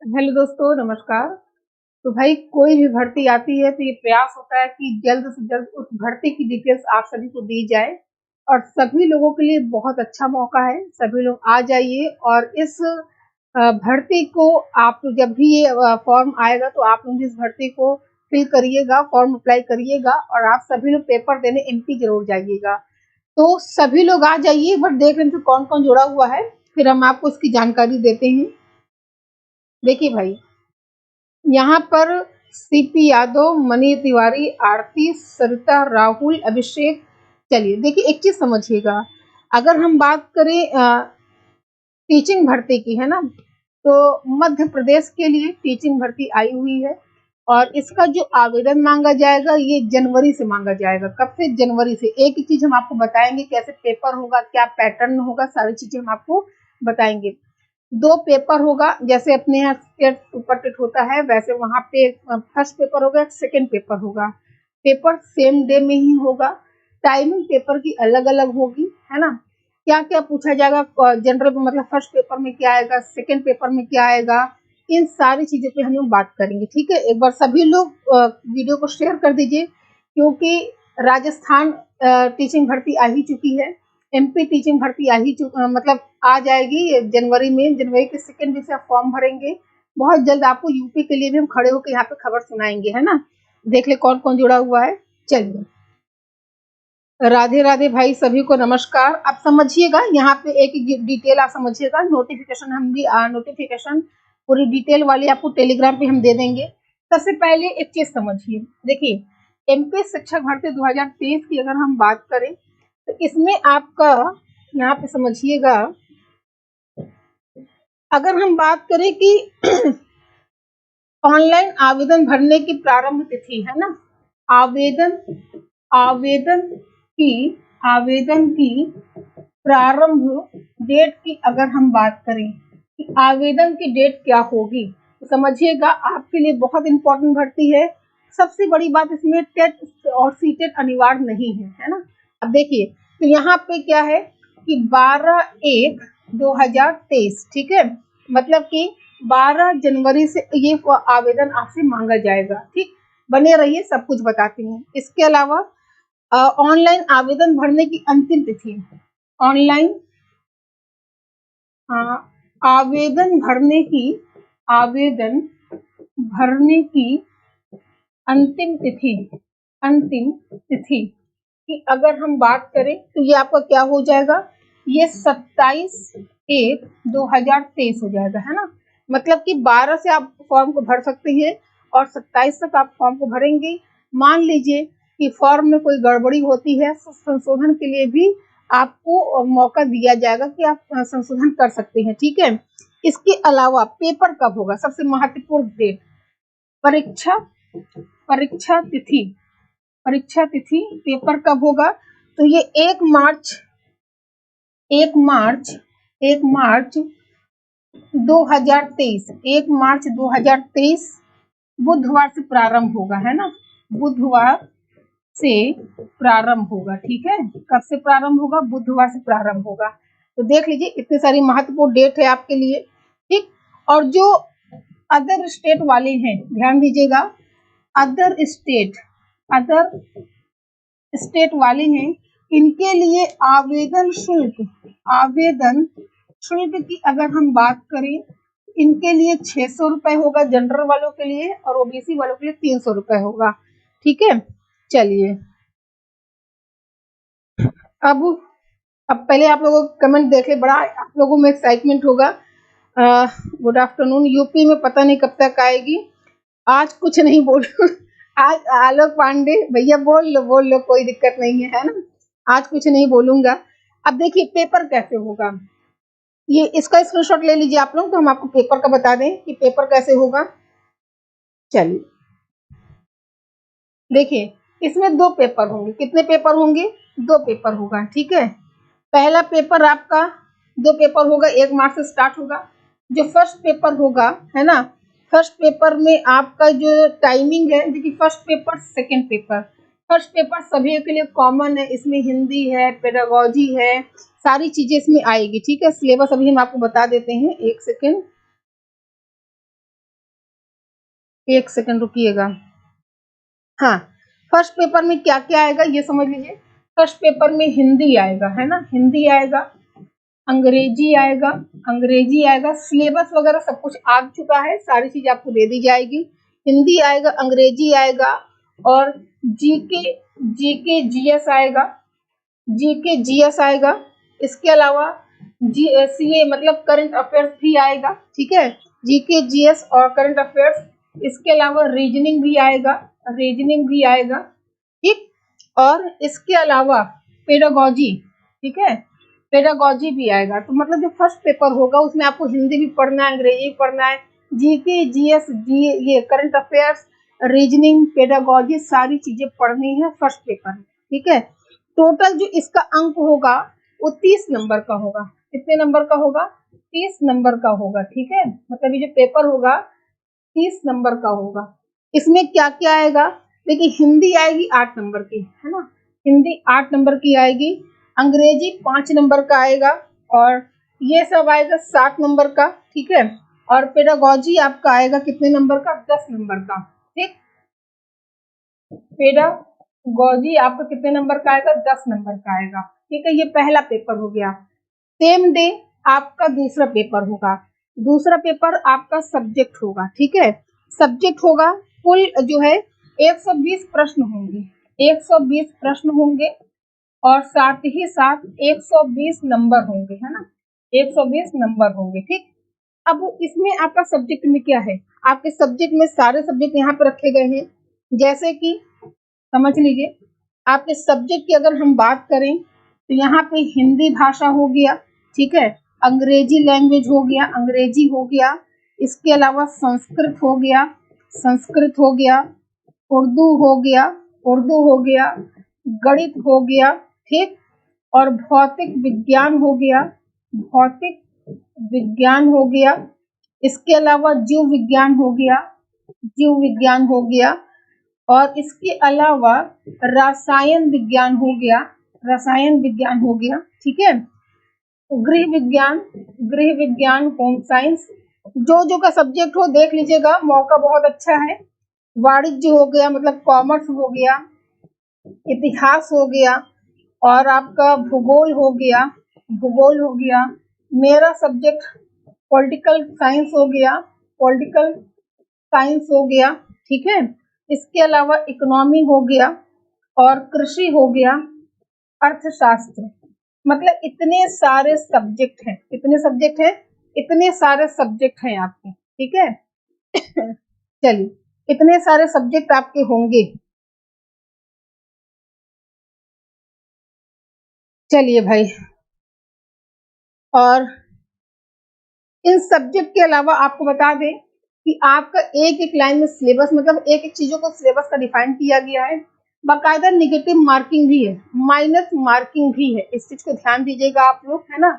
Hello दोस्तों, नमस्कार। तो भाई कोई भी भर्ती आती है तो ये प्रयास होता है कि जल्द से जल्द उस भर्ती की डिटेल्स आप सभी को दी जाए और सभी लोगों के लिए बहुत अच्छा मौका है। सभी लोग आ जाइए और इस भर्ती को आप जब भी ये फॉर्म आएगा तो आप लोग इस भर्ती को फिल करिएगा, फॉर्म अप्लाई करिएगा और आप सभी लोग पेपर देने एमपी जरूर जाइएगा। तो सभी लोग आ जाइए, बट देख लेते हैं कौन कौन जुड़ा हुआ है, फिर हम आपको इसकी जानकारी देते हैं। देखिए भाई, यहाँ पर सीपी यादव, मनी तिवारी, आरती, सरिता, राहुल, अभिषेक। चलिए देखिए, एक चीज समझिएगा। अगर हम बात करें टीचिंग भर्ती की, है ना, तो मध्य प्रदेश के लिए टीचिंग भर्ती आई हुई है और इसका जो आवेदन मांगा जाएगा ये जनवरी से मांगा जाएगा। कब से? जनवरी से। एक ही चीज हम आपको बताएंगे, कैसे पेपर होगा, क्या पैटर्न होगा, सारी चीजें हम आपको बताएंगे। दो पेपर होगा, जैसे अपने यहाँ टेट सुपर टेट होता है वैसे वहाँ पे फर्स्ट पेपर होगा, सेकंड पेपर होगा। पेपर सेम डे में ही होगा। टाइमिंग पेपर की अलग अलग होगी, है ना। क्या क्या पूछा जाएगा जनरल में, मतलब फर्स्ट पेपर में क्या आएगा, सेकंड पेपर में क्या आएगा, इन सारी चीजों पे हम लोग बात करेंगे। ठीक है, एक बार सभी लोग वीडियो को शेयर कर दीजिए, क्योंकि राजस्थान टीचिंग भर्ती आ ही चुकी है, एमपी टीचिंग भर्ती मतलब आ जाएगी जनवरी में। जनवरी के सेकेंड वीक से आप फॉर्म भरेंगे। बहुत जल्द आपको यूपी के लिए भी हम खड़े होकर यहाँ पे खबर सुनाएंगे, है ना। देख ले कौन कौन जुड़ा हुआ है। चलिए, राधे राधे भाई, सभी को नमस्कार। आप समझिएगा, यहाँ पे एक डिटेल आप समझिएगा। नोटिफिकेशन हम भी नोटिफिकेशन पूरी डिटेल वाली आपको टेलीग्राम पे हम दे देंगे। सबसे पहले एक चीज समझिए, देखिए, एमपी शिक्षक भर्ती 2023 की अगर हम बात करें तो इसमें आपका यहाँ पे समझिएगा, अगर हम बात करें कि ऑनलाइन आवेदन भरने की प्रारंभ तिथि, है ना, आवेदन आवेदन की आवेदन की प्रारंभ डेट की अगर हम बात करें कि आवेदन की डेट क्या होगी, तो समझिएगा आपके लिए बहुत इंपॉर्टेंट भर्ती है। सबसे बड़ी बात, इसमें टेट और सीटेट अनिवार्य नहीं है ना। अब देखिए, तो यहाँ पे क्या है कि 12/1/2023, ठीक है, मतलब कि 12 जनवरी से ये आवेदन आपसे मांगा जाएगा। ठीक, बने रहिए, सब कुछ बताते हैं। इसके अलावा ऑनलाइन आवेदन भरने की अंतिम तिथि, ऑनलाइन आवेदन भरने की आवेदन भरने की अंतिम तिथि की अगर हम बात करें तो ये आपका क्या हो जाएगा, ये 27/1/2023 हो जाएगा, है ना। मतलब कि 12 से आप फॉर्म को भर सकते हैं और 27 तक आप फॉर्म को भरेंगे। मान लीजिए कि फॉर्म में कोई गड़बड़ी होती है, संशोधन के लिए भी आपको मौका दिया जाएगा कि आप संशोधन कर सकते हैं। ठीक है, इसके अलावा पेपर कब होगा, सबसे महत्वपूर्ण डेट, परीक्षा परीक्षा तिथि परीक्षा तिथि पेपर कब होगा, तो ये 1 मार्च 2023, 1 मार्च 2023 बुधवार से प्रारंभ होगा, है ना, बुधवार से प्रारंभ होगा। ठीक है, कब से प्रारंभ होगा, बुधवार से प्रारंभ होगा। तो देख लीजिए, इतनी सारी महत्वपूर्ण डेट है आपके लिए। ठीक, और जो अदर स्टेट वाले हैं, ध्यान दीजिएगा, अदर स्टेट वाले हैं, इनके लिए आवेदन शुल्क की अगर हम बात करें, इनके लिए 600 रुपए होगा जनरल वालों के लिए, और ओबीसी वालों के लिए 300 रुपए होगा। ठीक है, चलिए, अब पहले आप लोगों को कमेंट देख ले, बड़ा आप लोगों में एक्साइटमेंट होगा। Good afternoon. यूपी में पता नहीं कब तक आएगी। आज कुछ नहीं बोल आज आलोक पांडे भैया बोल लो, कोई दिक्कत नहीं है ना। आज कुछ नहीं बोलूंगा। अब देखिए पेपर कैसे होगा, ये इसका स्क्रीनशॉट ले लीजिए आप लोग, तो हम आपको पेपर का बता दें कि पेपर कैसे होगा। चलिए देखिए, इसमें दो पेपर होंगे। कितने पेपर होंगे? दो पेपर होगा। ठीक है, पहला पेपर आपका, दो पेपर होगा, 1 मार्च से स्टार्ट होगा। जो फर्स्ट पेपर होगा, है ना, फर्स्ट पेपर में आपका जो टाइमिंग है, देखिए, first paper second paper, first paper सभी के लिए कॉमन है। इसमें हिंदी है, पेडागोजी है, सारी चीजें इसमें आएगी। ठीक है, सिलेबस अभी हम आपको बता देते हैं, एक सेकेंड। एक सेकंड रुकिएगा। हाँ, फर्स्ट पेपर में क्या क्या आएगा ये समझ लीजिए। फर्स्ट पेपर में हिंदी आएगा, है ना, हिंदी आएगा, अंग्रेजी आएगा, सिलेबस वगैरह सब कुछ आ चुका है, सारी चीज आपको दे दी जाएगी। हिंदी आएगा, अंग्रेजी आएगा और जीके जीके जीएस आएगा, इसके अलावा सीए मतलब करंट अफेयर्स भी आएगा, ठीक है, जीके जीएस और करंट अफेयर्स। इसके अलावा रीजनिंग भी आएगा, ठीक। और इसके अलावा पेडागोजी, ठीक है, पेडागोजी भी आएगा। तो मतलब जो फर्स्ट पेपर होगा उसमें आपको हिंदी भी पढ़ना है, अंग्रेजी भी पढ़ना है, जीके जीएस ये करंट अफेयर्स, रीजनिंग, पेडागोजी सारी चीजें पढ़नी है फर्स्ट पेपर में, ठीक है। टोटल जो इसका अंक होगा वो 30 नंबर का होगा। कितने नंबर का होगा? 30 नंबर का होगा, ठीक है। मतलब ये जो पेपर होगा 30 नंबर का होगा। इसमें क्या क्या आएगा? देखिए, हिंदी आएगी 8 नंबर की, है ना, हिंदी 8 नंबर की आएगी, अंग्रेजी 5 नंबर का आएगा और ये सब आएगा 7 नंबर का, ठीक है। और पेडागोजी आपका आएगा कितने नंबर का? 10 नंबर का, ठीक। पेडागोजी आपका कितने नंबर का आएगा? 10 नंबर का आएगा, ठीक है। ये पहला पेपर हो गया। सेम डे आपका दूसरा पेपर होगा। दूसरा पेपर आपका सब्जेक्ट होगा, ठीक है, सब्जेक्ट होगा। कुल जो है 120 प्रश्न होंगे, 120 प्रश्न होंगे और साथ ही साथ 120 नंबर होंगे, है ना, 120 नंबर होंगे, ठीक। अब इसमें आपका सब्जेक्ट में क्या है? आपके सब्जेक्ट में सारे सब्जेक्ट यहाँ पे रखे गए हैं। जैसे कि समझ लीजिए, आपके सब्जेक्ट की अगर हम बात करें तो यहाँ पे हिंदी भाषा हो गया, ठीक है, अंग्रेजी लैंग्वेज हो गया, अंग्रेजी हो गया, इसके अलावा संस्कृत हो गया, उर्दू हो गया, गणित हो गया, ठीक, और भौतिक विज्ञान हो गया, इसके अलावा जीव विज्ञान हो गया और इसके अलावा रसायन विज्ञान हो गया, ठीक है। गृह विज्ञान, होम साइंस, जो का सब्जेक्ट हो देख लीजिएगा, मौका बहुत अच्छा है। वाणिज्य हो गया, मतलब कॉमर्स हो गया, इतिहास हो गया और आपका भूगोल हो गया। मेरा सब्जेक्ट पॉलिटिकल साइंस हो गया, ठीक है। इसके अलावा इकोनॉमी हो गया और कृषि हो गया, अर्थशास्त्र। मतलब इतने सारे सब्जेक्ट हैं, इतने सारे सब्जेक्ट हैं आपके, ठीक है। चलिए, इतने सारे सब्जेक्ट आपके होंगे। चलिए भाई, और इन सब्जेक्ट के अलावा आपको बता दें कि आपका एक एक लाइन में सिलेबस, मतलब एक एक चीजों को सिलेबस का डिफाइन किया गया है। बाकायदा निगेटिव मार्किंग भी है, माइनस मार्किंग भी है, इस चीज को ध्यान दीजिएगा आप लोग, है ना।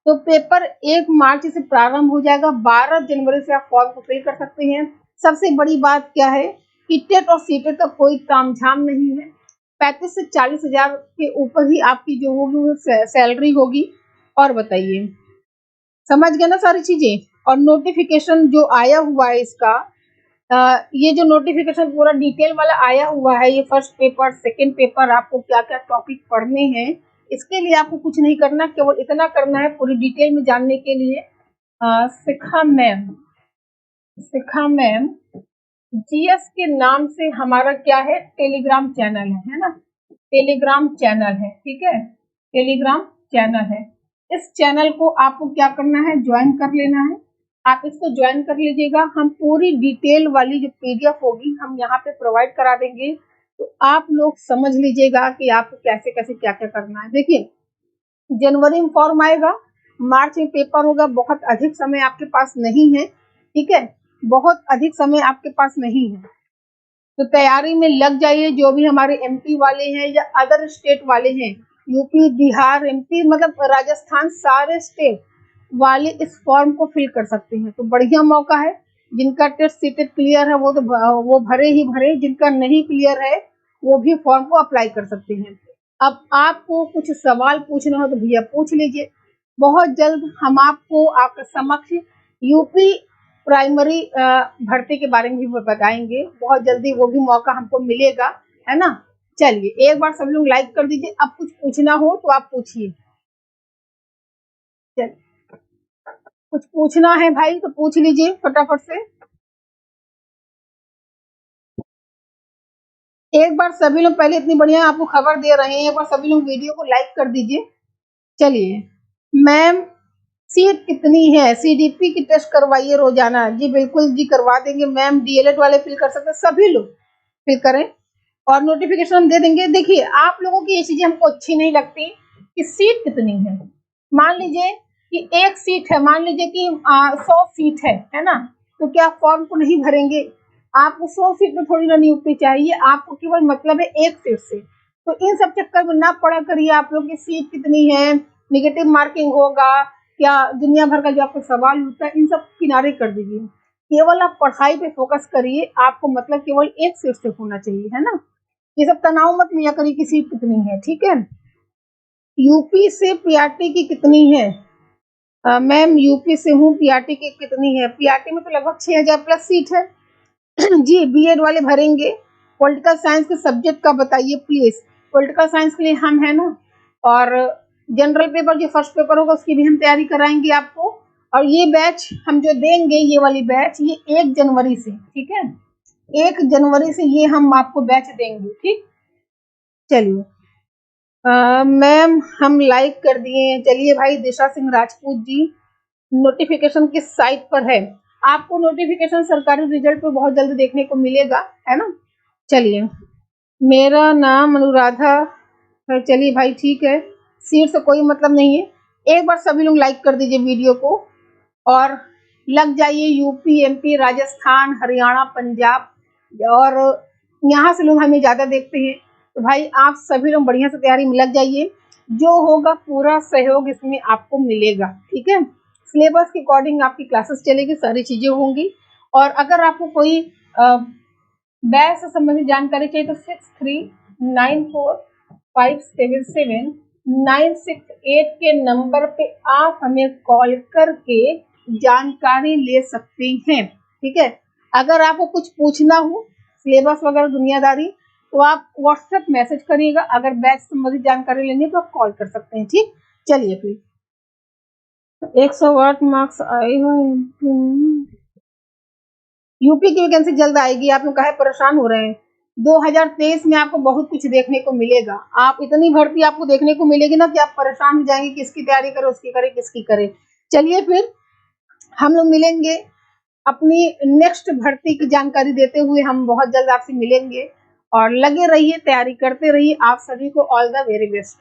तो पेपर 1 मार्च से प्रारंभ हो जाएगा, 12 जनवरी से आप फॉर्म को फिल कर सकते हैं। सबसे बड़ी बात क्या है कि टेट और सीटेट का कोई तामझाम नहीं है। 35 से 40 हजार के ऊपर ही आपकी जो होगी वो सैलरी होगी। और बताइए, समझ गए ना सारी चीजें। और नोटिफिकेशन जो आया हुआ है इसका, ये जो नोटिफिकेशन पूरा डिटेल वाला आया हुआ है, ये फर्स्ट पेपर, सेकंड पेपर, आपको क्या क्या टॉपिक पढ़ने हैं, इसके लिए आपको कुछ नहीं करना, केवल इतना करना है पूरी डिटेल में जानने के लिए। शिखा मैम जीएस के नाम से हमारा क्या है, टेलीग्राम चैनल है ना, टेलीग्राम चैनल है, ठीक है, टेलीग्राम चैनल है। इस चैनल को आपको क्या करना है, ज्वाइन कर लेना है। आप इसको ज्वाइन कर लीजिएगा। हम पूरी डिटेल वाली जो पीडीएफ होगी हम यहाँ पे प्रोवाइड करा देंगे, तो आप लोग समझ लीजिएगा कि आपको कैसे कैसे क्या क्या करना है। देखिए, जनवरी में फॉर्म आएगा, मार्च में पेपर होगा, बहुत अधिक समय आपके पास नहीं है, ठीक है, बहुत अधिक समय आपके पास नहीं है। तो तैयारी में लग जाइए। जो भी हमारे एमपी वाले हैं या अदर स्टेट वाले हैं, यूपी, बिहार, एमपी, मतलब राजस्थान, सारे स्टेट वाले इस फॉर्म को फिल कर सकते हैं। तो बढ़िया मौका है। जिनका टेट सीटेट क्लियर है वो भरे ही भरे, जिनका नहीं क्लियर है वो भी फॉर्म को अप्लाई कर सकते हैं। अब आपको कुछ सवाल पूछना हो तो भैया पूछ लीजिए। बहुत जल्द हम आपको आपके समक्ष यूपी प्राइमरी भर्ती के बारे में भी बताएंगे, बहुत जल्दी वो भी मौका हमको मिलेगा, है ना। चलिए एक बार सब लोग लाइक कर दीजिए। अब कुछ पूछना हो तो आप पूछिए। चलिए कुछ पूछना है भाई तो पूछ लीजिए फटाफट से। एक बार सभी लोग, पहले इतनी बढ़िया आपको खबर दे रहे हैं, एक बार सभी लोग वीडियो को लाइक कर दीजिए। चलिए मैम सीट कितनी है, सीडीपी की टेस्ट करवाइए रोजाना। जी बिल्कुल जी करवा देंगे मैम। डीएलएड वाले फिल कर सकते हैं, सभी लोग फिल करें और नोटिफिकेशन हम दे देंगे। देखिए आप लोगों की ये चीजें हमको अच्छी नहीं लगती कि सीट कितनी है। मान लीजिए कि एक सीट है, मान लीजिए कि 100 सीट है ना, तो क्या फॉर्म को नहीं भरेंगे? आपको 100 सीट में थोड़ी ना नियुक्ति चाहिए, आपको केवल मतलब है एक सीट से। तो इन सब चक्कर में ना पड़ा करिए आप लोग की सीट कितनी है, निगेटिव मार्किंग होगा क्या, दुनिया भर का जो आपको सवाल होता है, इन सब किनारे कर दीजिए। केवल आप पढ़ाई पे फोकस करिए, आपको मतलब केवल एक सीट से होना चाहिए, है ना। ये सब तनाव मत लिया करिए कि सीट कितनी है, ठीक है। यूपी से पीआरटी की कितनी है? मैम यूपी से हूँ, पीआरटी की कितनी है? पीआरटी में तो लगभग 6000 प्लस सीट है। जी बीएड वाले भरेंगे। पॉलिटिकल साइंस के सब्जेक्ट का बताइए प्लीज। पॉलिटिकल साइंस के लिए हम है ना, और जनरल पेपर जो फर्स्ट पेपर होगा उसकी भी हम तैयारी कराएंगे आपको। और ये बैच हम जो देंगे, ये वाली बैच, ये 1 जनवरी से, ठीक है, 1 जनवरी से ये हम आपको बैच देंगे, ठीक। चलिए मैम हम लाइक कर दिए। चलिए भाई दिशा सिंह राजपूत जी, नोटिफिकेशन किस साइट पर है? आपको नोटिफिकेशन सरकारी रिजल्ट पे बहुत जल्दी देखने को मिलेगा, है ना। चलिए मेरा नाम अनुराधा है। चलिए भाई ठीक है, सीट से कोई मतलब नहीं है। एक बार सभी लोग लाइक कर दीजिए वीडियो को और लग जाइए। यूपी एमपी राजस्थान हरियाणा पंजाब और यहाँ से लोग हमें ज्यादा देखते हैं, तो भाई आप सभी लोग बढ़िया से तैयारी में लग जाइए। जो होगा पूरा सहयोग इसमें आपको मिलेगा, ठीक है। सिलेबस के अकॉर्डिंग आपकी क्लासेस चलेगी, सारी चीजें होंगी। और अगर आपको कोई बैच से संबंधित जानकारी चाहिए तो 6394577968 के नंबर पे आप हमें कॉल करके जानकारी ले सकते हैं, ठीक है। अगर आपको कुछ पूछना हो सिलेबस वगैरह दुनियादारी, तो आप व्हाट्सएप मैसेज करिएगा। अगर बैच संबंधित जानकारी लेनी है तो आप कॉल कर सकते हैं, ठीक। चलिए फिर 108 मार्क्स आए हैं। यूपी की वैकेंसी जल्द आएगी, आप लोग काहे परेशान हो रहे हैं। 2023 में आपको बहुत कुछ देखने को मिलेगा। आप इतनी भर्ती आपको देखने को मिलेगी ना कि आप परेशान हो जाएंगे, किसकी तैयारी करें, उसकी करें, किसकी करें। चलिए फिर हम लोग मिलेंगे अपनी नेक्स्ट भर्ती की जानकारी देते हुए। हम बहुत जल्द आपसे मिलेंगे और लगे रहिए, तैयारी करते रहिए। आप सभी को ऑल द वेरी बेस्ट।